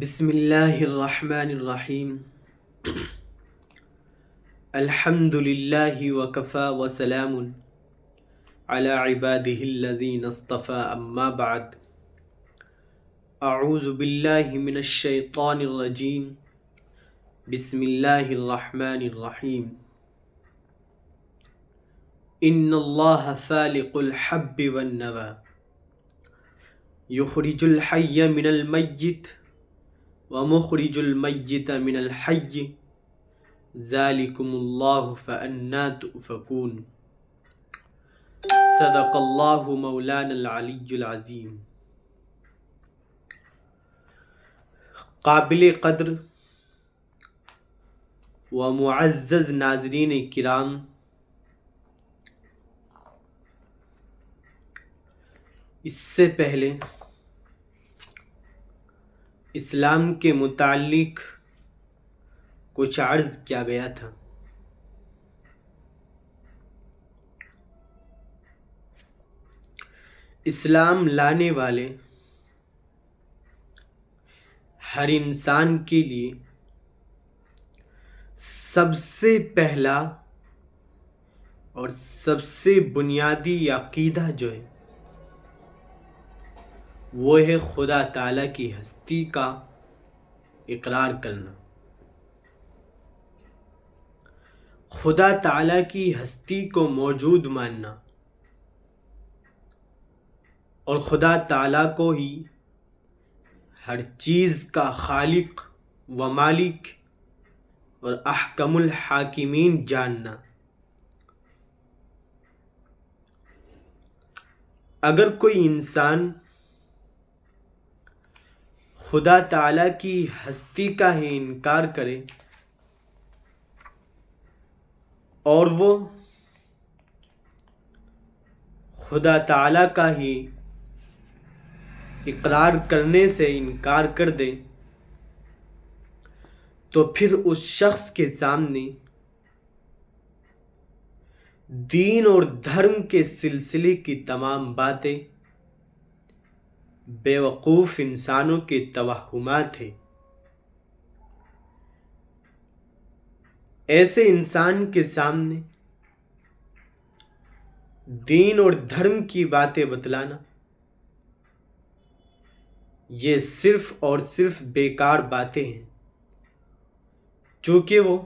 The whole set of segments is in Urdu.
بسم اللہ الرحمن الرحیم الحمد للہ وکفى وسلام علی عباده الذین اصطفى اما بعد اعوذ باللہ من الشیطان الرجیم بسم اللہ الرحمن الرحیم ان اللہ فالق الحب والنوى یخرج الحی من المیت ومخرج المیت من الحی ذالکم اللہ فأنا تؤفکون صدق اللہ مولانا العلی العظیم۔ قابل قدر و معزز ناظرین کرام، اس سے پہلے اسلام کے متعلق کچھ عرض کیا گیا تھا۔ اسلام لانے والے ہر انسان کے لیے سب سے پہلا اور سب سے بنیادی عقیدہ جو ہے وہ ہے خدا تعالیٰ کی ہستی کا اقرار کرنا۔ خدا تعالیٰ کی ہستی کو موجود ماننا اور خدا تعالیٰ کو ہی ہر چیز کا خالق و مالک اور احکم الحاکمین جاننا۔ اگر کوئی انسان خدا تعالیٰ کی ہستی کا ہی انکار کرے اور وہ خدا تعالیٰ کا ہی اقرار کرنے سے انکار کر دے تو پھر اس شخص کے سامنے دین اور دھرم کے سلسلے کی تمام باتیں بیوقوف انسانوں کے توہمات ہیں۔ ایسے انسان کے سامنے دین اور دھرم کی باتیں بتلانا یہ صرف اور صرف بیکار باتیں ہیں، چونکہ وہ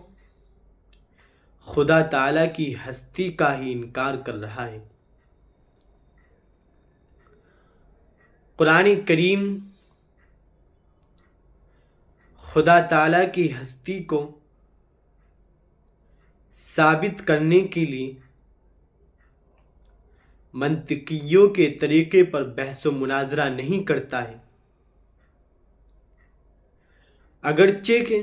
خدا تعالیٰ کی ہستی کا ہی انکار کر رہا ہے۔ قرآن کریم خدا تعالیٰ کی ہستی کو ثابت کرنے کے لیے منطقیوں کے طریقے پر بحث و مناظرہ نہیں کرتا ہے، اگرچہ کہ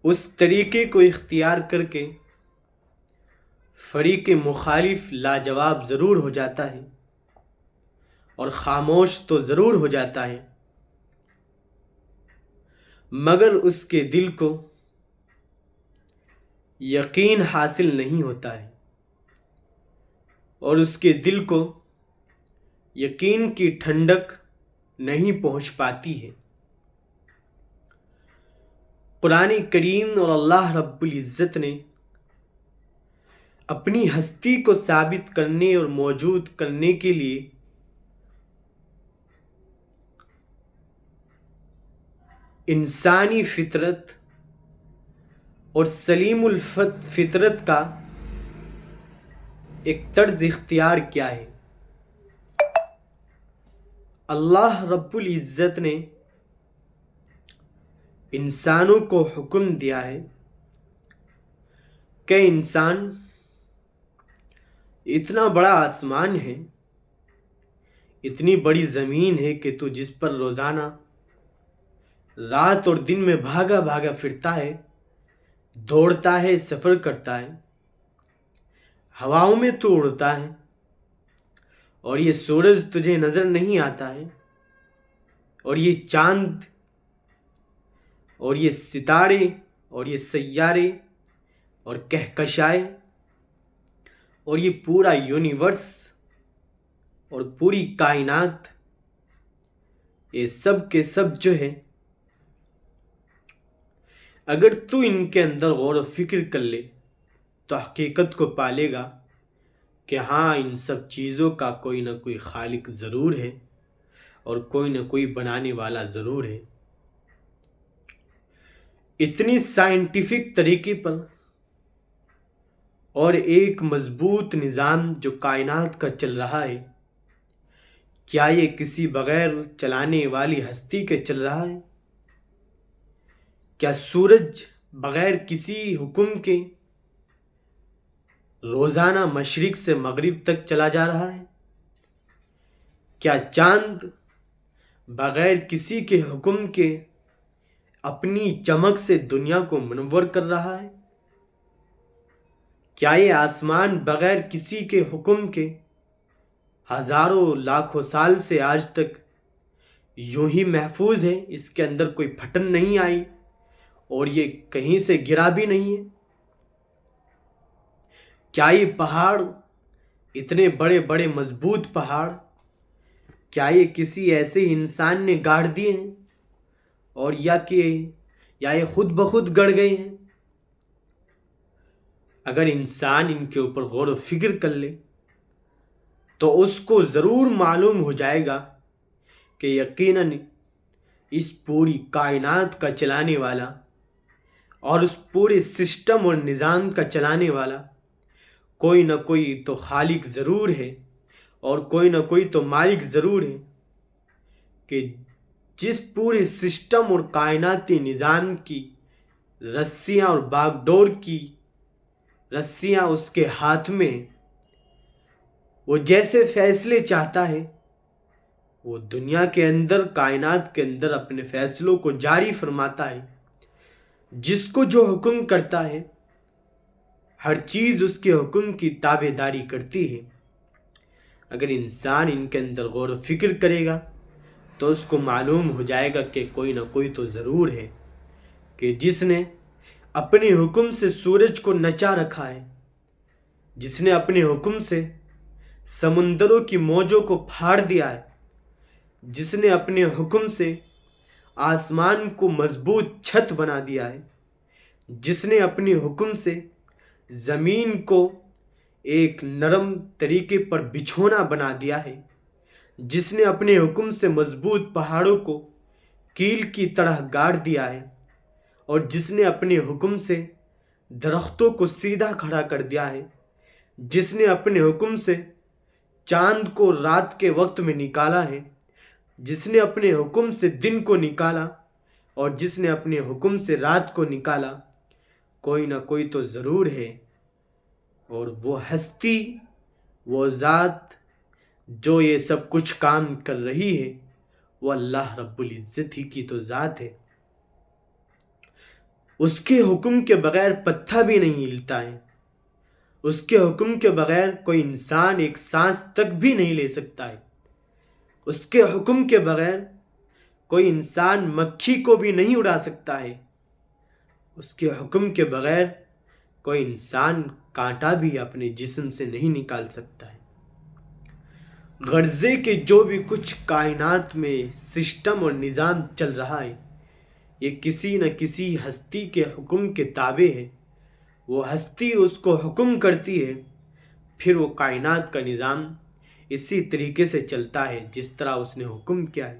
اس طریقے کو اختیار کر کے فریق مخالف لاجواب ضرور ہو جاتا ہے اور خاموش تو ضرور ہو جاتا ہے، مگر اس کے دل کو یقین حاصل نہیں ہوتا ہے اور اس کے دل کو یقین کی ٹھنڈک نہیں پہنچ پاتی ہے۔ قرآن کریم اور اللہ رب العزت نے اپنی ہستی کو ثابت کرنے اور موجود کرنے کے لیے انسانی فطرت اور سلیم الفطرت کا ایک طرز اختیار کیا ہے۔ اللہ رب العزت نے انسانوں کو حکم دیا ہے کہ انسان اتنا بڑا آسمان ہے، اتنی بڑی زمین ہے کہ تو جس پر روزانہ رات اور دن میں بھاگا بھاگا پھرتا ہے، دوڑتا ہے، سفر کرتا ہے، ہواؤں میں تو اڑتا ہے اور یہ سورج تجھے نظر نہیں آتا ہے اور یہ چاند اور یہ ستارے اور یہ سیارے اور کہکشائیں اور یہ پورا یونیورس اور پوری کائنات یہ سب کے سب جو ہے، اگر تو ان کے اندر غور و فکر کر لے تو حقیقت کو پالے گا کہ ہاں، ان سب چیزوں کا کوئی نہ کوئی خالق ضرور ہے اور کوئی نہ کوئی بنانے والا ضرور ہے۔ اتنی سائنٹیفک طریقے پر اور ایک مضبوط نظام جو کائنات کا چل رہا ہے، کیا یہ کسی بغیر چلانے والی ہستی کے چل رہا ہے؟ کیا سورج بغیر کسی حکم کے روزانہ مشرق سے مغرب تک چلا جا رہا ہے؟ کیا چاند بغیر کسی کے حکم کے اپنی چمک سے دنیا کو منور کر رہا ہے؟ کیا یہ آسمان بغیر کسی کے حکم کے ہزاروں لاکھوں سال سے آج تک یوں ہی محفوظ ہے، اس کے اندر کوئی پھٹن نہیں آئی اور یہ کہیں سے گرا بھی نہیں ہے؟ کیا یہ پہاڑ، اتنے بڑے بڑے مضبوط پہاڑ، کیا یہ کسی ایسے انسان نے گاڑ دیے ہیں اور یا یہ خود بخود گڑ گئے ہیں؟ اگر انسان ان کے اوپر غور و فکر کر لے تو اس کو ضرور معلوم ہو جائے گا کہ یقیناً اس پوری کائنات کا چلانے والا اور اس پورے سسٹم اور نظام کا چلانے والا کوئی نہ کوئی تو خالق ضرور ہے اور کوئی نہ کوئی تو مالک ضرور ہے، کہ جس پورے سسٹم اور کائناتی نظام کی رسیاں اور باغ ڈور کی رسیاں اس کے ہاتھ میں، وہ جیسے فیصلے چاہتا ہے وہ دنیا کے اندر، کائنات کے اندر اپنے فیصلوں کو جاری فرماتا ہے۔ جس کو جو حکم کرتا ہے ہر چیز اس کے حکم کی تابع داری کرتی ہے۔ اگر انسان ان کے اندر غور و فکر کرے گا تو اس کو معلوم ہو جائے گا کہ کوئی نہ کوئی تو ضرور ہے کہ جس نے اپنے حکم سے سورج کو نچا رکھا ہے، جس نے اپنے حکم سے سمندروں کی موجوں کو پھاڑ دیا ہے، جس نے اپنے حکم سے آسمان کو مضبوط چھت بنا دیا ہے، جس نے اپنے حکم سے زمین کو ایک نرم طریقے پر بچھونا بنا دیا ہے، جس نے اپنے حکم سے مضبوط پہاڑوں کو کیل کی طرح گاڑ دیا ہے، اور جس نے اپنے حکم سے درختوں کو سیدھا کھڑا کر دیا ہے، جس نے اپنے حکم سے چاند کو رات کے وقت میں نکالا ہے، جس نے اپنے حکم سے دن کو نکالا اور جس نے اپنے حکم سے رات کو نکالا، کوئی نہ کوئی تو ضرور ہے، اور وہ ہستی، وہ ذات جو یہ سب کچھ کام کر رہی ہے، وہ اللہ رب العزت ہی کی تو ذات ہے۔ اس کے حکم کے بغیر پتھر بھی نہیں ہلتا ہے، اس کے حکم کے بغیر کوئی انسان ایک سانس تک بھی نہیں لے سکتا ہے، اس کے حکم کے بغیر کوئی انسان مکھی کو بھی نہیں اڑا سکتا ہے، اس کے حکم کے بغیر کوئی انسان کانٹا بھی اپنے جسم سے نہیں نکال سکتا ہے۔ غرضے کہ جو بھی کچھ کائنات میں سسٹم اور نظام چل رہا ہے، یہ کسی نہ کسی ہستی کے حکم کے تابع ہے۔ وہ ہستی اس کو حکم کرتی ہے، پھر وہ کائنات کا نظام اسی طریقے سے چلتا ہے جس طرح اس نے حکم کیا ہے۔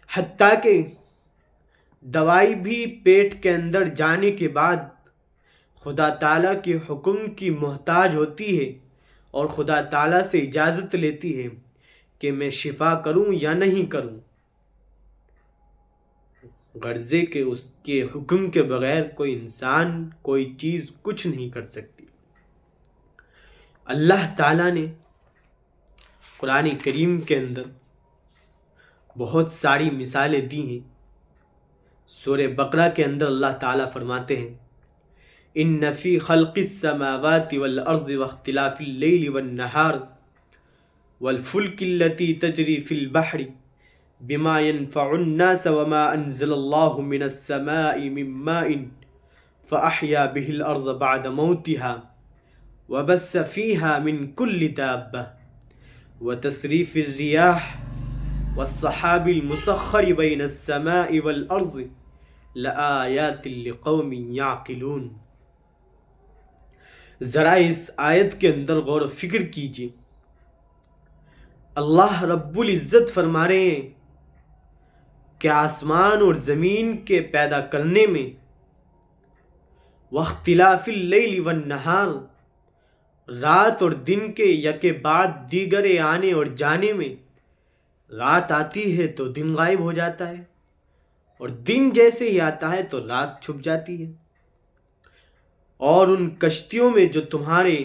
حتیٰ کہ دوائی بھی پیٹ کے اندر جانے کے بعد خدا تعالیٰ کے حکم کی محتاج ہوتی ہے اور خدا تعالیٰ سے اجازت لیتی ہے کہ میں شفا کروں یا نہیں کروں۔ غرضے کہ اس کے حکم کے بغیر کوئی انسان، کوئی چیز کچھ نہیں کر سکتی۔ اللہ تعالیٰ نے قرآن کریم کے اندر بہت ساری مثالیں دی ہیں۔ سورہ بقرہ کے اندر اللہ تعالیٰ فرماتے ہیں، ان فی خلق السماوات والارض واختلاف اللیل والنہار والفلک التي تجری فی البحر بما ينفع الناس وما انزل اللہ من السماء من ماء فاحیا به الارض بعد موتها وبث فيها من كل دابة وتصريف الرياح والسحاب المسخر بین السماء والارض لآیات لقوم یعقلون۔ ذرا اس آیت کے اندر غور و فکر کیجیے۔ اللہ رب العزت فرما رہے ہیں کہ آسمان اور زمین کے پیدا کرنے میں واختلاف اللیل والنہار، رات اور دن کے یکے بعد دیگرے آنے اور جانے میں، رات آتی ہے تو دن غائب ہو جاتا ہے، اور دن جیسے ہی آتا ہے تو رات چھپ جاتی ہے، اور ان کشتیوں میں جو تمہارے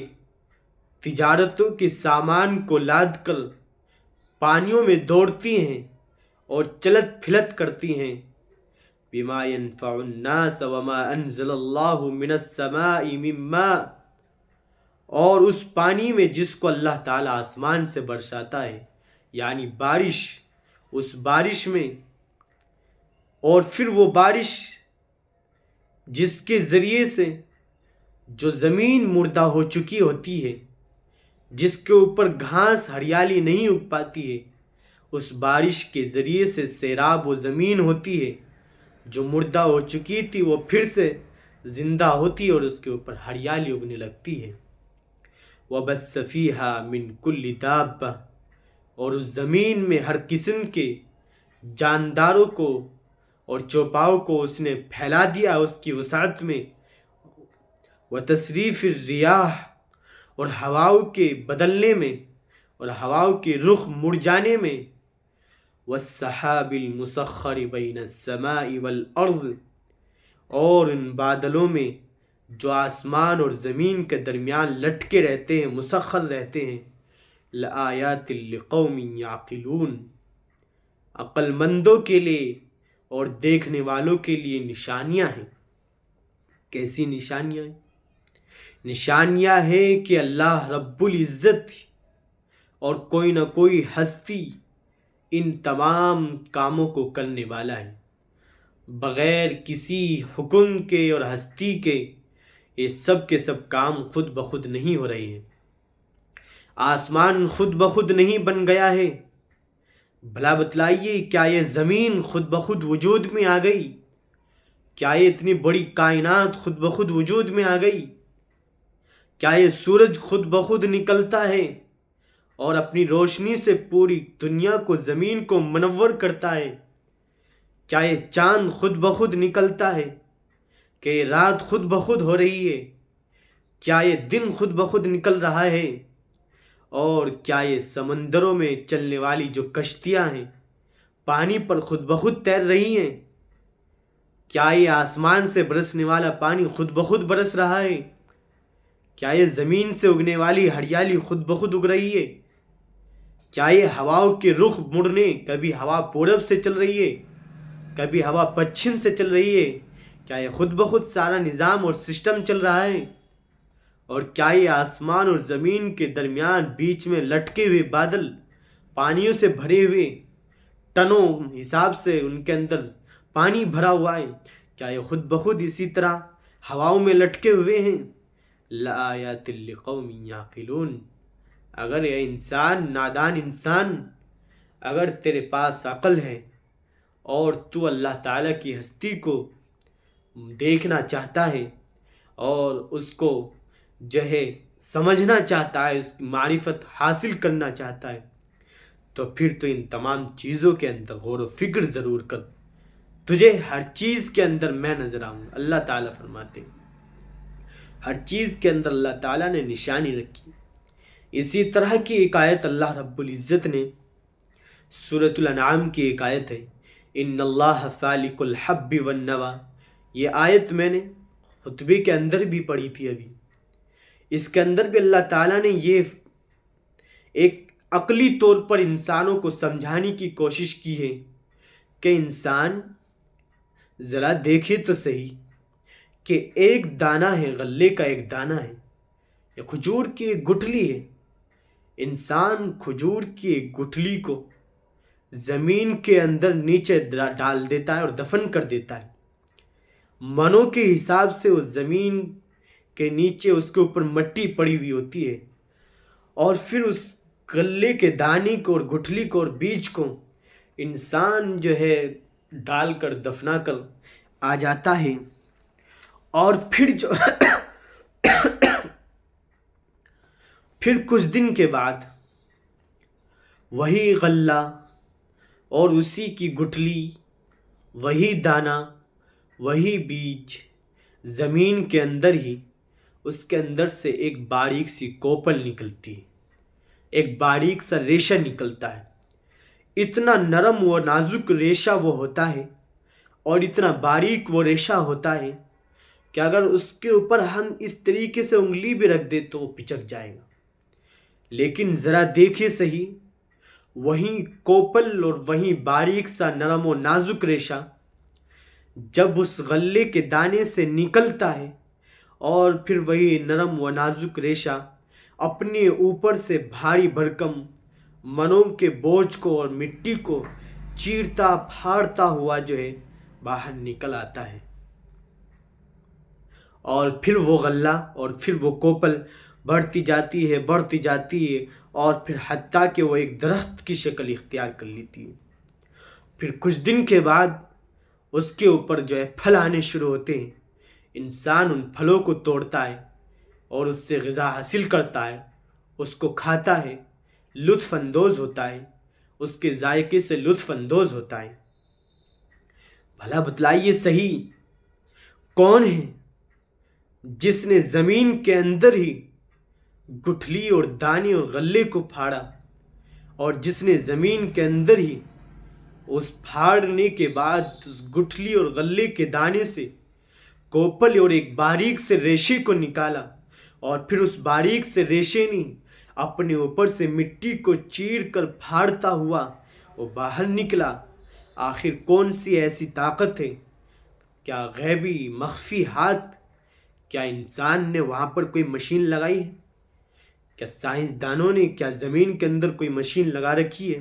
تجارتوں کے سامان کو لاد کر پانیوں میں دوڑتی ہیں اور چلت پھلت کرتی ہیں، بما ينفع الناس وما انزل اللہ من السماء من ماء، اور اس پانی میں جس کو اللہ تعالیٰ آسمان سے برساتا ہے، یعنی بارش، اس بارش میں، اور پھر وہ بارش جس کے ذریعے سے جو زمین مردہ ہو چکی ہوتی ہے، جس کے اوپر گھاس ہریالی نہیں اگ پاتی ہے، اس بارش کے ذریعے سے سیراب و زمین ہوتی ہے، جو مردہ ہو چکی تھی وہ پھر سے زندہ ہوتی ہے اور اس کے اوپر ہریالی اگنے لگتی ہے۔ وَبَثَّ فِيهَا مِن كُلِّ دَابَّةٍ، اور اس زمین میں ہر قسم کے جانداروں کو اور چوپاؤں کو اس نے پھیلا دیا اس کی وسعت میں۔ وَتَصْرِيفِ الرِّيَاحِ، اور ہواؤں کے بدلنے میں اور ہواؤں کے رخ مڑ جانے میں۔ وَالسَّحَابِ الْمُسَخَّرِ بَيْنَ السَّمَاءِ وَالْأَرْضِ، اور ان بادلوں میں جو آسمان اور زمین کے درمیان لٹکے رہتے ہیں، مسخر رہتے ہیں۔ لآیات لقوم یعقلون، عقل مندوں کے لیے اور دیکھنے والوں کے لیے نشانیاں ہیں۔ کیسی نشانیاں ہیں؟ نشانیاں ہیں کہ اللہ رب العزت اور کوئی نہ کوئی ہستی ان تمام کاموں کو کرنے والا ہے، بغیر کسی حکم کے اور ہستی کے یہ سب کے سب کام خود بخود نہیں ہو رہے ہیں۔ آسمان خود بخود نہیں بن گیا ہے، بھلا بتلائیے کیا یہ زمین خود بخود وجود میں آ گئی؟ کیا یہ اتنی بڑی کائنات خود بخود وجود میں آ گئی؟ کیا یہ سورج خود بخود نکلتا ہے اور اپنی روشنی سے پوری دنیا کو، زمین کو منور کرتا ہے؟ کیا یہ چاند خود بخود نکلتا ہے کہ یہ رات خود بخود ہو رہی ہے؟ کیا یہ دن خود بخود نکل رہا ہے؟ اور کیا یہ سمندروں میں چلنے والی جو کشتیاں ہیں پانی پر خود بخود تیر رہی ہیں؟ کیا یہ آسمان سے برسنے والا پانی خود بخود برس رہا ہے؟ کیا یہ زمین سے اگنے والی ہریالی خود بخود اگ رہی ہے؟ کیا یہ ہواؤں کے رخ مڑنے، کبھی ہوا پورب سے چل رہی ہے، کبھی ہوا پچھم سے چل رہی ہے، کیا یہ خود بخود سارا نظام اور سسٹم چل رہا ہے؟ اور کیا یہ آسمان اور زمین کے درمیان بیچ میں لٹکے ہوئے بادل، پانیوں سے بھرے ہوئے ٹنوں حساب سے ان کے اندر پانی بھرا ہوا ہے، کیا یہ خود بخود اسی طرح ہواؤں میں لٹکے ہوئے ہیں؟ لآیات لقوم یعقلون، اگر یہ انسان، نادان انسان، اگر تیرے پاس عقل ہے اور تو اللہ تعالیٰ کی ہستی کو دیکھنا چاہتا ہے اور اس کو جو ہے سمجھنا چاہتا ہے، اس کی معرفت حاصل کرنا چاہتا ہے، تو پھر تو ان تمام چیزوں کے اندر غور و فکر ضرور کر، تجھے ہر چیز کے اندر میں نظر آؤں گا۔ اللہ تعالیٰ فرماتے ہیں ہر چیز کے اندر اللہ تعالیٰ نے نشانی رکھی۔ اسی طرح کی ایک آیت اللہ رب العزت نے سورۃ الانعام کی ایک آیت ہے، ان اللہ فالق الحب والنوى، یہ آیت میں نے خطبے کے اندر بھی پڑھی تھی ابھی۔ اس کے اندر بھی اللہ تعالیٰ نے یہ ایک عقلی طور پر انسانوں کو سمجھانے کی کوشش کی ہے کہ انسان ذرا دیکھے تو صحیح کہ ایک دانہ ہے، غلے کا ایک دانہ ہے، یا کھجور کی ایک گٹھلی ہے۔ انسان کھجور کی ایک گٹھلی کو زمین کے اندر نیچے ڈال دیتا ہے اور دفن کر دیتا ہے۔ منوں کے حساب سے اس زمین کے نیچے اس کے اوپر مٹی پڑی ہوئی ہوتی ہے، اور پھر اس غلے کے دانے کو اور گٹھلی کو اور بیج کو انسان جو ہے ڈال کر دفنا کر آ جاتا ہے، اور پھر کچھ دن کے بعد وہی غلہ اور اسی کی گٹھلی، وہی دانہ، وہی بیج زمین کے اندر ہی، اس کے اندر سے ایک باریک سی کوپل نکلتی ہے، ایک باریک سا ریشہ نکلتا ہے۔ اتنا نرم و نازک ریشہ وہ ہوتا ہے، اور اتنا باریک وہ ریشہ ہوتا ہے کہ اگر اس کے اوپر ہم اس طریقے سے انگلی بھی رکھ دیں تو وہ پچک جائے گا۔ لیکن ذرا دیکھے صحیح، وہیں کوپل اور وہیں باریک سا نرم و نازک ریشہ جب اس غلے کے دانے سے نکلتا ہے، اور پھر وہی نرم و نازک ریشہ اپنے اوپر سے بھاری بھرکم منوں کے بوجھ کو اور مٹی کو چیرتا پھاڑتا ہوا جو ہے باہر نکل آتا ہے، اور پھر وہ غلہ اور پھر وہ کوپل بڑھتی جاتی ہے، اور پھر حتیٰ کہ وہ ایک درخت کی شکل اختیار کر لیتی ہے۔ پھر کچھ دن کے بعد اس کے اوپر جو ہے پھل آنے شروع ہوتے ہیں۔ انسان ان پھلوں کو توڑتا ہے اور اس سے غذا حاصل کرتا ہے، اس کو کھاتا ہے، لطف اندوز ہوتا ہے، اس کے ذائقے سے لطف اندوز ہوتا ہے۔ بھلا بتلائیے صحیح، کون ہے جس نے زمین کے اندر ہی گٹھلی اور دانے اور غلے کو پھاڑا، اور جس نے زمین کے اندر ہی اس پھاڑنے کے بعد اس گٹھلی اور غلے کے دانے سے کوپل اور ایک باریک سے ریشے کو نکالا، اور پھر اس باریک سے ریشے نے اپنے اوپر سے مٹی کو چیر کر پھاڑتا ہوا وہ باہر نکلا؟ آخر کون سی ایسی طاقت ہے؟ کیا غیبی مخفی ہاتھ؟ کیا انسان نے وہاں پر کوئی مشین لگائی ہے؟ کیا سائنسدانوں نے کیا زمین کے اندر کوئی مشین لگا رکھی ہے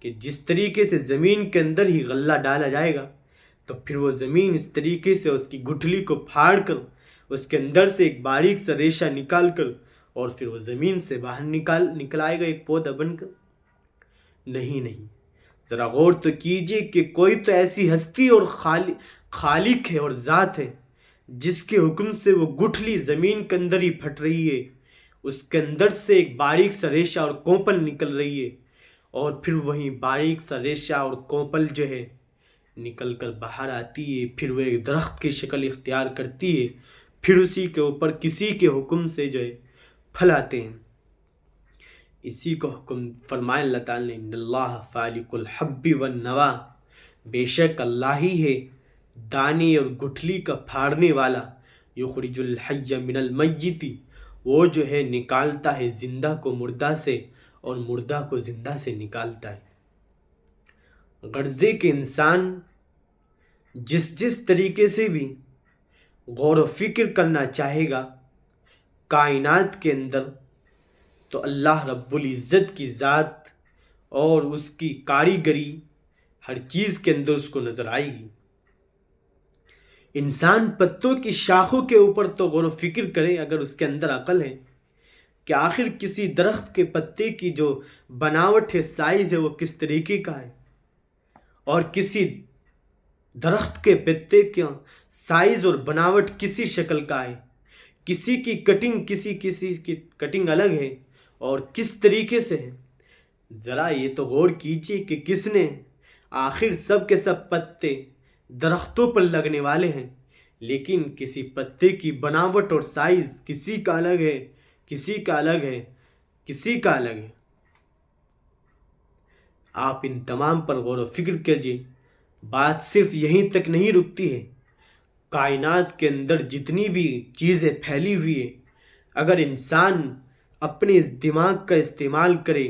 کہ جس طریقے سے زمین کے اندر ہی غلہ ڈالا جائے گا تو پھر وہ زمین اس طریقے سے اس کی گٹھلی کو پھاڑ کر اس کے اندر سے ایک باریک سا ریشہ نکال کر اور پھر وہ زمین سے باہر نکل آئے گا ایک پودا بن کر؟ نہیں، ذرا غور تو کیجئے کہ کوئی تو ایسی ہستی اور خالق ہے اور ذات ہے جس کے حکم سے وہ گٹھلی زمین کے اندر ہی پھٹ رہی ہے، اس کے اندر سے ایک باریک سا ریشہ اور کوپل نکل رہی ہے، اور پھر وہی باریک سا ریشہ اور کوپل جو ہے نکل کر باہر آتی ہے، پھر وہ ایک درخت کی شکل اختیار کرتی ہے، پھر اسی کے اوپر کسی کے حکم سے جو ہے پھل آتے ہیں۔ اسی کو حکم فرمائے اللہ تعالیٰ نے، ان اللہ فالق الحب والنوا، بے شک اللہ ہی ہے دانے اور گٹھلی کا پھاڑنے والا، یخرج الحی من المیت، وہ جو ہے نکالتا ہے زندہ کو مردہ سے اور مردہ کو زندہ سے نکالتا ہے۔ غرضے کہ انسان جس طریقے سے بھی غور و فکر کرنا چاہے گا کائنات کے اندر، تو اللہ رب العزت کی ذات اور اس کی کاریگری ہر چیز کے اندر اس کو نظر آئے گی۔ انسان پتوں کی شاخوں کے اوپر تو غور و فکر کرے اگر اس کے اندر عقل ہے کہ آخر کسی درخت کے پتے کی جو بناوٹ ہے، سائز ہے، وہ کس طریقے کا ہے، اور کسی درخت کے پتے کا سائز اور بناوٹ کسی شکل کا ہے، کسی کی کٹنگ کسی کی کٹنگ الگ ہے اور کس طریقے سے ہے۔ ذرا یہ تو غور کیجئے کہ کس نے، آخر سب کے سب پتے درختوں پر لگنے والے ہیں، لیکن کسی پتے کی بناوٹ اور سائز کسی کا الگ ہے، کسی کا الگ ہے، کسی کا الگ ہے۔ آپ ان تمام پر غور و فکر کیجئے۔ بات صرف یہیں تک نہیں رکتی ہے، کائنات کے اندر جتنی بھی چیزیں پھیلی ہوئی ہیں، اگر انسان اپنے اس دماغ کا استعمال کرے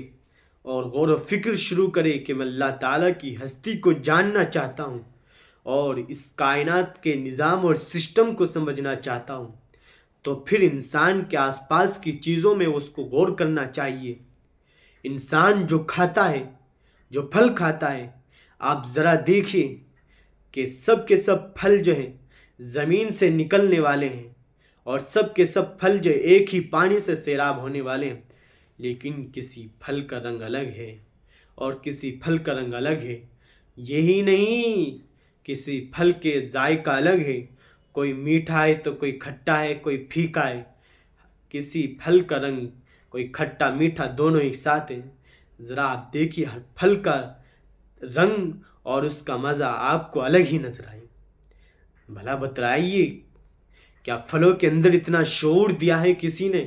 اور غور و فکر شروع کرے کہ میں اللہ تعالیٰ کی ہستی کو جاننا چاہتا ہوں اور اس کائنات کے نظام اور سسٹم کو سمجھنا چاہتا ہوں، تو پھر انسان کے آس پاس کی چیزوں میں اس کو غور کرنا چاہیے۔ انسان جو کھاتا ہے، جو پھل کھاتا ہے، آپ ذرا دیکھیے کہ سب کے سب پھل جو ہیں زمین سے نکلنے والے ہیں، اور سب کے سب پھل جو ایک ہی پانی سے سیراب ہونے والے ہیں، لیکن کسی پھل کا رنگ الگ ہے اور کسی پھل کا رنگ الگ ہے، یہی نہیں، کسی پھل کے ذائقہ الگ ہے، کوئی میٹھا ہے تو کوئی کھٹا ہے، کوئی پھیکا ہے، کسی پھل کا رنگ کوئی کھٹا میٹھا دونوں ایک ساتھ ہیں۔ ذرا آپ دیکھیے ہر پھل کا رنگ اور اس کا مزہ آپ کو الگ ہی نظر آئے۔ بھلا بتلائیے، کیا پھلوں کے اندر اتنا شعور دیا ہے کسی نے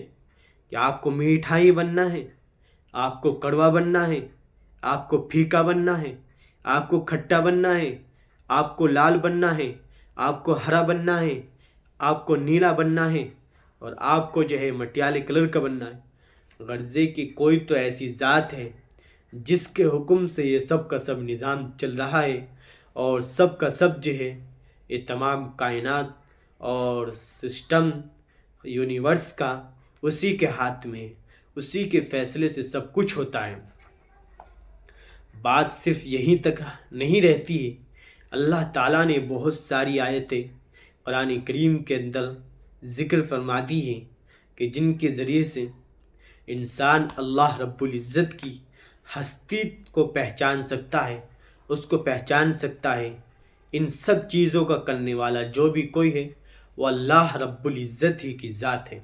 کہ آپ کو میٹھا ہی بننا ہے، آپ کو کڑوا بننا ہے، آپ کو پھیکا بننا ہے، آپ کو کھٹا بننا ہے، آپ کو لال بننا ہے، آپ کو ہرا بننا ہے، آپ کو نیلا بننا ہے، اور آپ کو جو ہے مٹیالے کلر کا بننا ہے؟ غرضے کہ کوئی تو ایسی ذات ہے جس کے حکم سے یہ سب کا سب نظام چل رہا ہے، اور سب کا سب جو ہے یہ تمام کائنات اور سسٹم یونیورس کا اسی کے ہاتھ میں ہے، اسی کے فیصلے سے سب کچھ ہوتا ہے۔ بات صرف یہیں تک نہیں رہتی ہے، اللہ تعالیٰ نے بہت ساری آیتیں قرآن کریم کے اندر ذکر فرما دی ہیں کہ جن کے ذریعے سے انسان اللہ رب العزت کی ہستی کو پہچان سکتا ہے، اس کو پہچان سکتا ہے۔ ان سب چیزوں کا کرنے والا جو بھی کوئی ہے وہ اللہ رب العزت ہی کی ذات ہے۔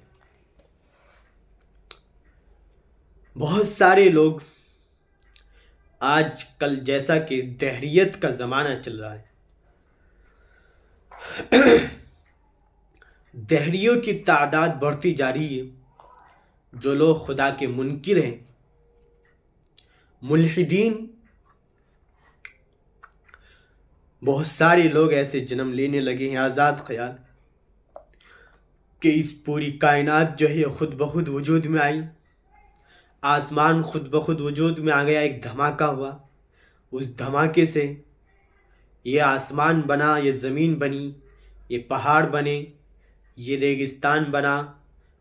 بہت سارے لوگ آج کل جیسا کہ دہریت کا زمانہ چل رہا ہے، دہریوں کی تعداد بڑھتی جا رہی ہے۔ جو لوگ خدا کے منکر ہیں، ملحدین، بہت سارے لوگ ایسے جنم لینے لگے ہیں آزاد خیال کہ اس پوری کائنات جو ہے خود بخود وجود میں آئی، آسمان خود بخود وجود میں آ گیا، ایک دھماکہ ہوا، اس دھماکے سے یہ آسمان بنا، یہ زمین بنی، یہ پہاڑ بنے، یہ ریگستان بنا،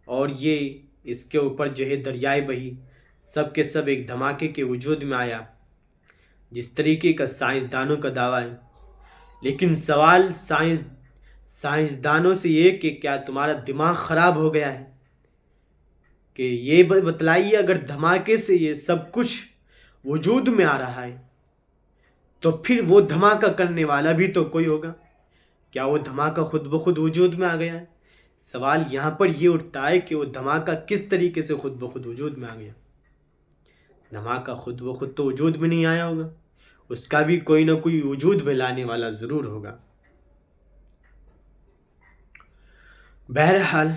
اور یہ اس کے اوپر جو ہے دریائے بہی، سب کے سب ایک دھماکے کے وجود میں آیا، جس طریقے کا سائنسدانوں کا دعویٰ ہے۔ لیکن سوال سائنسدانوں سے یہ کہ کیا تمہارا دماغ خراب ہو گیا ہے؟ کہ یہ بتلائیے، اگر دھماکے سے یہ سب کچھ وجود میں آ رہا ہے تو پھر وہ دھماکہ کرنے والا بھی تو کوئی ہوگا، کیا وہ دھماکہ خود بخود وجود میں آ گیا ہے؟ سوال یہاں پر یہ اٹھتا ہے کہ وہ دھماکہ کس طریقے سے خود بخود وجود میں آ گیا؟ دھماکہ خود بخود تو وجود میں نہیں آیا ہوگا، اس کا بھی کوئی نہ کوئی وجود میں لانے والا ضرور ہوگا۔ بہرحال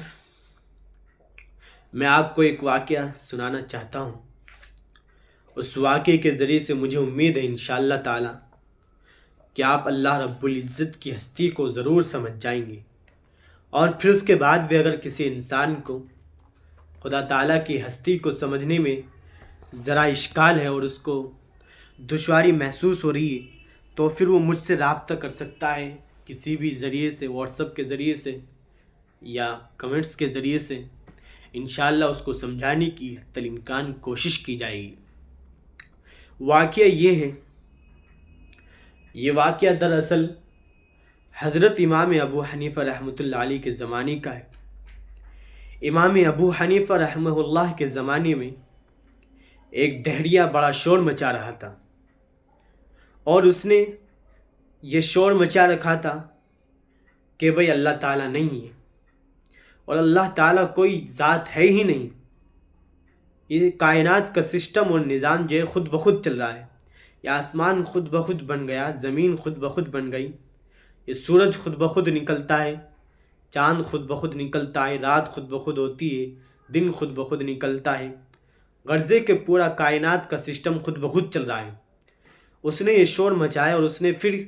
میں آپ کو ایک واقعہ سنانا چاہتا ہوں، اس واقعے کے ذریعے سے مجھے امید ہے انشاءاللہ تعالی کہ آپ اللہ رب العزت کی ہستی کو ضرور سمجھ جائیں گے، اور پھر اس کے بعد بھی اگر کسی انسان کو خدا تعالیٰ کی ہستی کو سمجھنے میں ذرا اشکال ہے اور اس کو دشواری محسوس ہو رہی ہے تو پھر وہ مجھ سے رابطہ کر سکتا ہے کسی بھی ذریعے سے، واٹس ایپ کے ذریعے سے یا کمنٹس کے ذریعے سے۔ انشاءاللہ اس کو سمجھانے کی حتی الامکان کوشش کی جائے گی۔ واقعہ یہ ہے، یہ واقعہ دراصل حضرت امام ابو حنیفہ رحمۃ اللہ علیہ کے زمانے کا ہے۔ امام ابو حنیفہ رحمہ اللہ کے زمانے میں ایک دہریہ بڑا شور مچا رہا تھا، اور اس نے یہ شور مچا رکھا تھا کہ بھئی اللہ تعالیٰ نہیں ہے، اور اللہ تعالیٰ کوئی ذات ہے ہی نہیں، یہ کائنات کا سسٹم اور نظام جو ہے خود بخود چل رہا ہے، یہ آسمان خود بخود بن گیا، زمین خود بخود بن گئی، یہ سورج خود بخود نکلتا ہے، چاند خود بخود نکلتا ہے، رات خود بخود ہوتی ہے، دن خود بخود نکلتا ہے، غرضے کہ پورا کائنات کا سسٹم خود بخود چل رہا ہے۔ اس نے یہ شور مچایا، اور اس نے پھر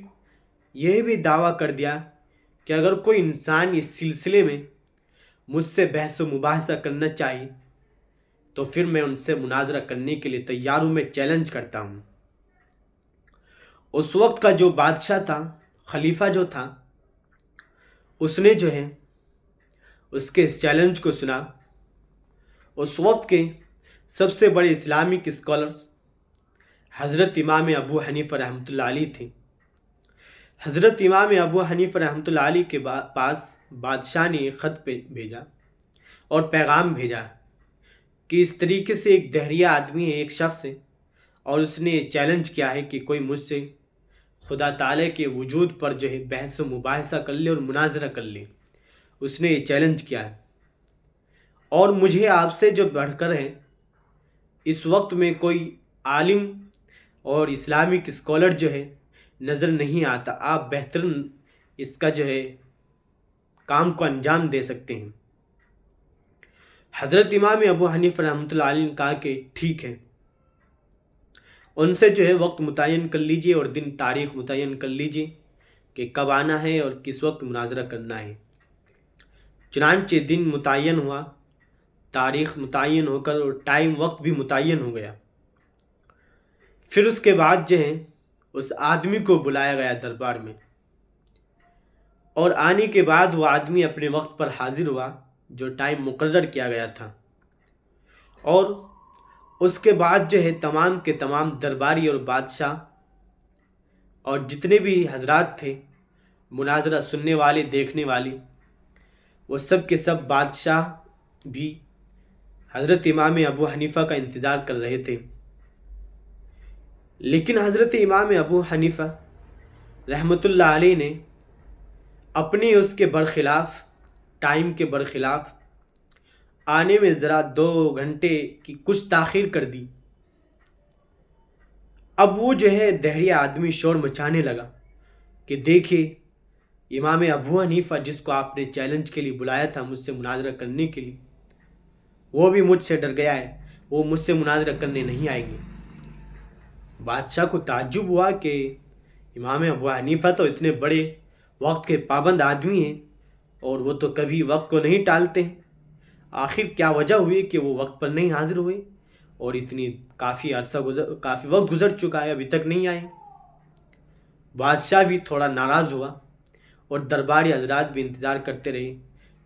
یہ بھی دعویٰ کر دیا کہ اگر کوئی انسان اس سلسلے میں مجھ سے بحث و مباحثہ کرنا چاہے تو پھر میں ان سے مناظرہ کرنے کے لیے تیار ہوں، میں چیلنج کرتا ہوں۔ اس وقت کا جو بادشاہ تھا، خلیفہ جو تھا، اس نے جو ہے اس کے اس چیلنج کو سنا۔ اس وقت کے سب سے بڑے اسلامک اسکالرز حضرت امام ابو حنیفہ رحمۃ اللہ علیہ تھے۔ حضرت امام ابو حنیفہ رحمۃ اللہ علیہ کے پاس بادشاہ نے ایک خط بھیجا اور پیغام بھیجا کہ اس طریقے سے ایک دہریہ آدمی ہے، ایک شخص ہے، اور اس نے یہ چیلنج کیا ہے کہ کوئی مجھ سے خدا تعالی کے وجود پر جو ہے بحث و مباحثہ کر لے اور مناظرہ کر لے. اس نے یہ چیلنج کیا ہے. اور مجھے آپ سے جو بڑھ کر ہے اس وقت میں کوئی عالم اور اسلامک اسکالر جو ہے نظر نہیں آتا. آپ بہتر اس کا جو ہے کام کو انجام دے سکتے ہیں. حضرت امام ابو حنیفہ رحمۃ اللہ علیہ نے کہا کہ ٹھیک ہے، ان سے جو ہے وقت متعین کر لیجئے اور دن تاریخ متعین کر لیجئے کہ کب آنا ہے اور کس وقت مناظرہ کرنا ہے. چنانچہ دن متعین ہوا، تاریخ متعین ہو کر اور ٹائم وقت بھی متعین ہو گیا. پھر اس کے بعد جو ہے اس آدمی کو بلایا گیا دربار میں، اور آنے کے بعد وہ آدمی اپنے وقت پر حاضر ہوا جو ٹائم مقرر کیا گیا تھا. اور اس کے بعد جو ہے تمام کے تمام درباری اور بادشاہ اور جتنے بھی حضرات تھے مناظرہ سننے والے دیکھنے والے، وہ سب کے سب بادشاہ بھی حضرت امام ابو حنیفہ کا انتظار کر رہے تھے. لیکن حضرت امام ابو حنیفہ رحمۃ اللہ علیہ نے اپنے اس کے برخلاف، ٹائم کے برخلاف آنے میں ذرا 2 گھنٹے کی کچھ تاخیر کر دی. اب وہ جو ہے دہریہ آدمی شور مچانے لگا کہ دیکھیے امام ابو حنیفہ جس کو آپ نے چیلنج کے لیے بلایا تھا مجھ سے مناظرہ کرنے کے لیے، وہ بھی مجھ سے ڈر گیا ہے، وہ مجھ سے مناظرہ کرنے نہیں آئیں گے. بادشاہ کو تعجب ہوا کہ امام ابو حنیفہ تو اتنے بڑے وقت کے پابند آدمی ہیں اور وہ تو کبھی وقت کو نہیں ٹالتے ہیں. آخر کیا وجہ ہوئی کہ وہ وقت پر نہیں حاضر ہوئے اور کافی وقت گزر چکا ہے ابھی تک نہیں آئے. بادشاہ بھی تھوڑا ناراض ہوا اور درباری حضرات بھی انتظار کرتے رہے.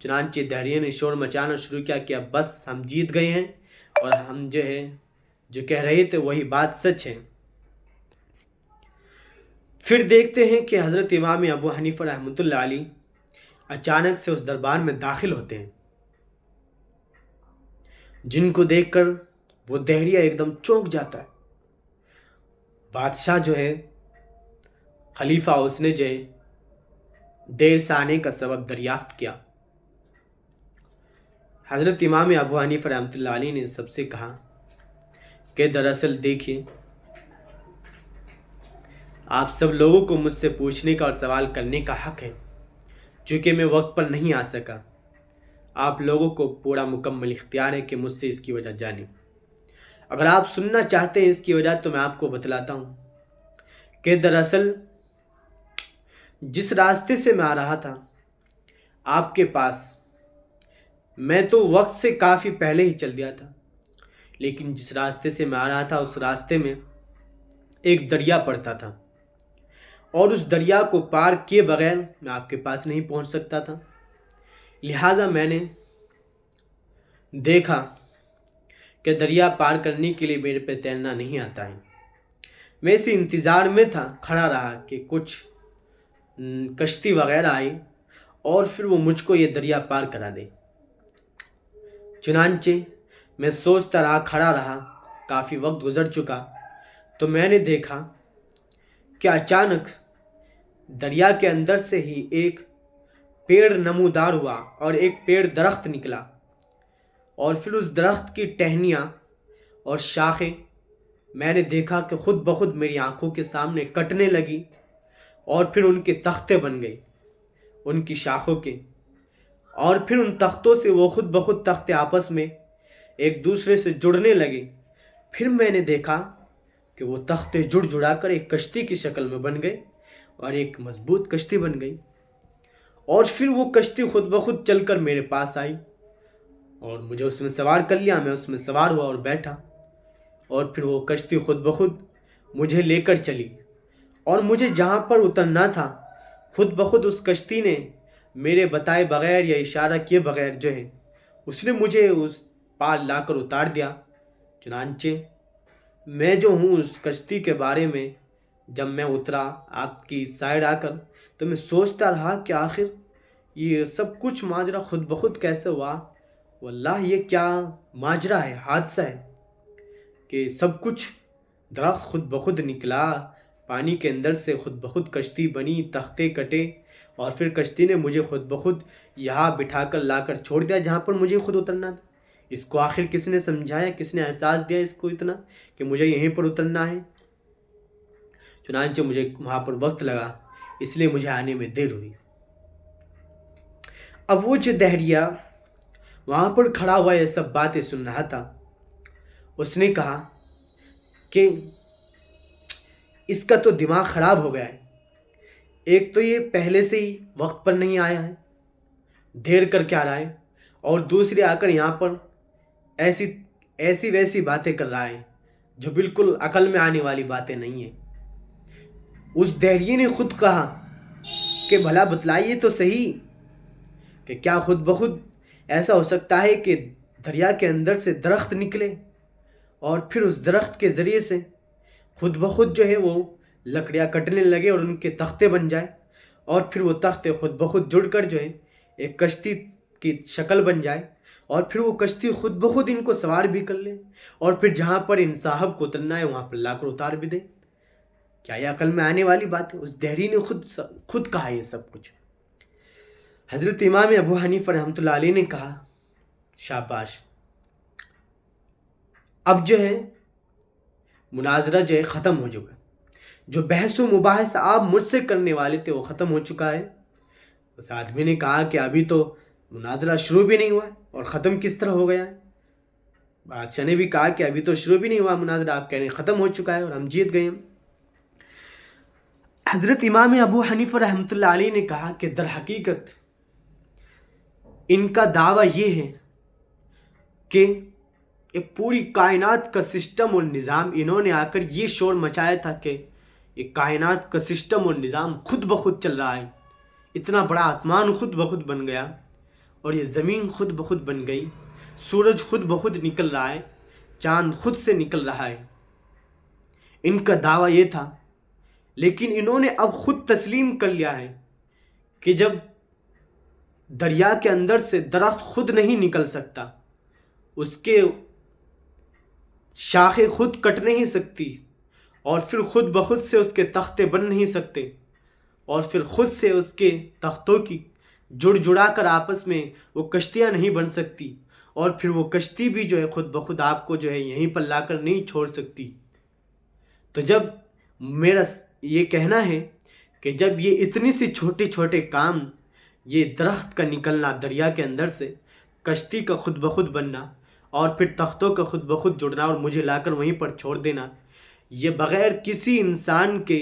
چنانچہ دہریے نے شور مچانا شروع کیا کہ اب بس ہم جیت گئے ہیں اور ہم جو کہہ رہے تھے وہی بات سچ ہے. پھر دیکھتے ہیں کہ حضرت امام ابو حنیفہ رحمۃ اللہ علیہ اچانک سے اس دربار میں داخل ہوتے ہیں، جن کو دیکھ کر وہ دہریہ ایک دم چونک جاتا ہے. بادشاہ جو ہے خلیفہ، اس نے جو ہے دیر سے آنے کا سبب دریافت کیا. حضرت امام ابو حنیفہ رحمۃ اللہ علیہ نے سب سے کہا کہ دراصل دیکھیے، آپ سب لوگوں کو مجھ سے پوچھنے کا اور سوال کرنے کا حق ہے. چونکہ میں وقت پر نہیں آ سکا، آپ لوگوں کو پورا مکمل اختیار ہے کہ مجھ سے اس کی وجہ جانیں. اگر آپ سننا چاہتے ہیں اس کی وجہ تو میں آپ کو بتلاتا ہوں کہ دراصل جس راستے سے میں آ رہا تھا آپ کے پاس، میں تو وقت سے کافی پہلے ہی چل دیا تھا، لیکن جس راستے سے میں آ رہا تھا اس راستے میں ایک دریا پڑتا تھا اور اس دریا کو پار کیے بغیر میں آپ کے پاس نہیں پہنچ سکتا تھا. لہذا میں نے دیکھا کہ دریا پار کرنے کے لیے میرے پہ تیرنا نہیں آتا ہے. میں اسی انتظار میں کھڑا رہا کہ کچھ کشتی وغیرہ آئی اور پھر وہ مجھ کو یہ دریا پار کرا دے. چنانچہ میں سوچتا رہا، کھڑا رہا، کافی وقت گزر چکا تو میں نے دیکھا کہ اچانک دریا کے اندر سے ہی ایک پیڑ نمودار ہوا اور ایک پیڑ درخت نکلا، اور پھر اس درخت کی ٹہنیاں اور شاخیں میں نے دیکھا کہ خود بخود میری آنکھوں کے سامنے کٹنے لگی اور پھر ان کے تختے بن گئے ان کی شاخوں کے، اور پھر ان تختوں سے وہ خود بخود تختے آپس میں ایک دوسرے سے جڑنے لگے. پھر میں نے دیکھا کہ وہ تختے جڑا کر ایک کشتی کی شکل میں بن گئے اور ایک مضبوط کشتی بن گئی. اور پھر وہ کشتی خود بخود چل کر میرے پاس آئی اور مجھے اس میں سوار کر لیا. میں اس میں سوار ہوا اور بیٹھا، اور پھر وہ کشتی خود بخود مجھے لے کر چلی، اور مجھے جہاں پر اترنا تھا خود بخود اس کشتی نے میرے بتائے بغیر یا اشارہ کیے بغیر جو ہے اس نے مجھے اس پار لا کر اتار دیا. چنانچہ میں جو ہوں اس کشتی کے بارے میں جب میں اترا آپ کی سائڈ آ کر تو میں سوچتا رہا کہ آخر یہ سب کچھ ماجرا خود بخود کیسے ہوا. واللہ یہ کیا ماجرا ہے، حادثہ ہے کہ سب کچھ درخت خود بخود نکلا، پانی کے اندر سے خود بخود کشتی بنی، تختے کٹے، اور پھر کشتی نے مجھے خود بخود یہاں بٹھا کر لا کر چھوڑ دیا جہاں پر مجھے خود اترنا تھا۔ اس کو آخر کس نے سمجھایا، کس نے احساس دیا اس کو اتنا کہ مجھے یہیں پر اترنا ہے؟ چنانچہ مجھے وہاں پر وقت لگا، اس لیے مجھے آنے میں دیر ہوئی۔ اب وہ جو دہریا وہاں پر کھڑا ہوا یہ سب باتیں سن رہا تھا، اس نے کہا کہ اس کا تو دماغ خراب ہو گیا ہے، ایک تو یہ پہلے سے ہی وقت پر نہیں آیا ہے، دیر کر کے آ رہا ہے، اور دوسری آ کر یہاں پر ایسی ویسی باتیں کر رہا ہے جو بالکل عقل میں آنے والی باتیں نہیں ہیں۔ اس دہریے نے خود کہا کہ بھلا بتلائیے تو صحیح کہ کیا خود بخود ایسا ہو سکتا ہے کہ دریا کے اندر سے درخت نکلے اور پھر اس درخت کے ذریعے سے خود بخود جو ہے وہ لکڑیاں کٹنے لگے اور ان کے تختے بن جائے، اور پھر وہ تختے خود بخود جڑ کر جو ہے ایک کشتی کی شکل بن جائے، اور پھر وہ کشتی خود بخود ان کو سوار بھی کر لے، اور پھر جہاں پر ان صاحب کو اترنا ہے وہاں پر لا کر اتار بھی دے؟ کیا یہ عقل میں آنے والی بات ہے؟ اس دہری نے خود کہا یہ سب کچھ۔ حضرت امام ابو حنیفہ رحمۃ اللہ علیہ نے کہا شاباش، اب جو ہے مناظرہ جو ہے ختم ہو چکا، جو بحث و مباحث آپ مجھ سے کرنے والے تھے وہ ختم ہو چکا ہے۔ اس آدمی نے کہا کہ ابھی تو مناظرہ شروع بھی نہیں ہوا ہے اور ختم کس طرح ہو گیا ہے؟ بادشاہ نے بھی کہا کہ ابھی تو شروع بھی نہیں ہوا مناظرہ، آپ کہہ رہے ہیں ختم ہو چکا ہے اور ہم جیت گئے ہیں۔ حضرت امام ابو حنیفہ رحمۃ اللہ علیہ نے کہا کہ در حقیقت ان کا دعویٰ یہ ہے کہ ایک پوری کائنات کا سسٹم اور نظام انہوں نے آ کر یہ شور مچایا تھا کہ یہ کائنات کا سسٹم اور نظام خود بخود چل رہا ہے، اتنا بڑا آسمان خود بخود بن گیا، اور یہ زمین خود بخود بن گئی، سورج خود بخود نکل رہا ہے، چاند خود سے نکل رہا ہے۔ ان کا دعویٰ یہ تھا، لیکن انہوں نے اب خود تسلیم کر لیا ہے کہ جب دریا کے اندر سے درخت خود نہیں نکل سکتا، اس کے شاخیں خود کٹ نہیں سکتی، اور پھر خود بخود سے اس کے تختے بن نہیں سکتے، اور پھر خود سے اس کے تختوں کی جڑا کر آپس میں وہ کشتیاں نہیں بن سکتی، اور پھر وہ کشتی بھی جو ہے خود بخود آپ کو جو ہے یہیں پر لا کر نہیں چھوڑ سکتی۔ تو جب میرا یہ کہنا ہے کہ جب یہ اتنی سی چھوٹے چھوٹے کام، یہ درخت کا نکلنا دریا کے اندر سے، کشتی کا خود بخود بننا، اور پھر تختوں کا خود بخود جڑنا اور مجھے لا کر وہیں پر چھوڑ دینا، یہ بغیر کسی انسان کے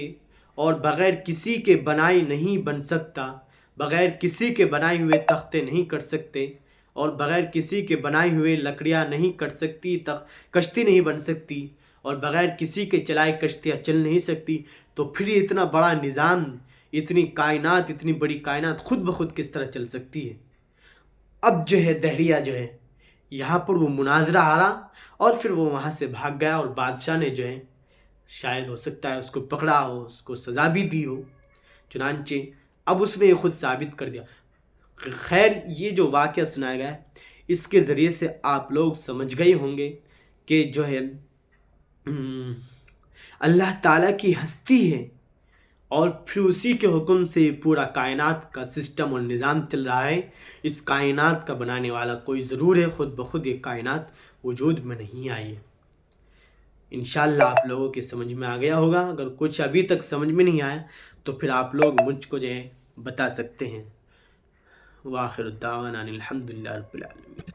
اور بغیر کسی کے بنائے نہیں بن سکتا، بغیر کسی کے بنائے ہوئے تختے نہیں کٹ سکتے، اور بغیر کسی کے بنائے ہوئے لکڑیاں نہیں کٹ سکتی، کشتی نہیں بن سکتی، اور بغیر کسی کے چلائے کشتیاں چل نہیں سکتی، تو پھر یہ اتنا بڑا نظام، اتنی کائنات، اتنی بڑی کائنات خود بخود کس طرح چل سکتی ہے؟ اب جو ہے دہریہ جو ہے یہاں پر وہ مناظرہ آ رہا، اور پھر وہ وہاں سے بھاگ گیا، اور بادشاہ نے جو ہے شاید ہو سکتا ہے اس کو پکڑا ہو، اس کو سزا بھی دی ہو، چنانچہ اب اس نے یہ خود ثابت کر دیا۔ خیر، یہ جو واقعہ سنایا گیا ہے اس کے ذریعے سے آپ لوگ سمجھ گئے ہوں گے کہ جو ہے اللہ تعالیٰ کی ہستی ہے، اور پھر اسی کے حکم سے پورا کائنات کا سسٹم اور نظام چل رہا ہے۔ اس کائنات کا بنانے والا کوئی ضرور ہے، خود بخود یہ کائنات وجود میں نہیں آئی ہے۔ انشاءاللہ آپ لوگوں کے سمجھ میں آ گیا ہوگا۔ اگر کچھ ابھی تک سمجھ میں نہیں آیا تو پھر آپ لوگ مجھ کو جو ہے بتا سکتے ہیں۔ وآخر الدعوانا الحمدللہ رب العالمین۔